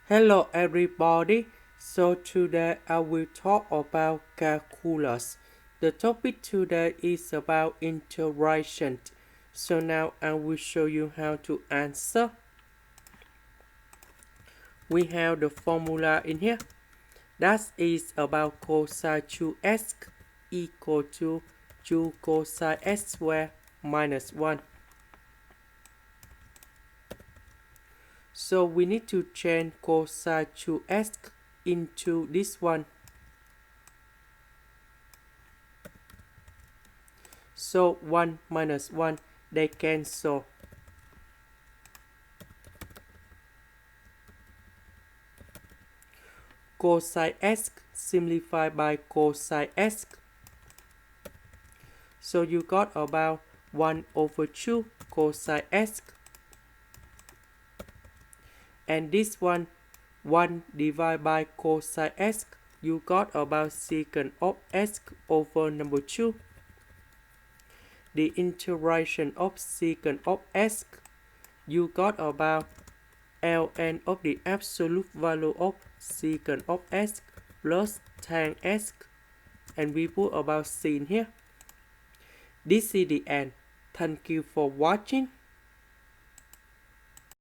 Hello everybody, so today I will talk about calculus. The topic today is about integration. So now I will show you how to answer. We have the formula in here. That is about cosine 2x equal to 2 cosine x squared minus 1. So we need to change cosine 2x into this one. So 1 minus 1, they cancel. Cosine x simplified by cosine x. So you got about 1 over 2 cosine x. And this one, 1 divided by cosine x, you got about secant of x over number 2. The integration of secant of x, you got about ln of the absolute value of secant of x plus tan x, and we put about c in here. This is the end. Thank you for watching.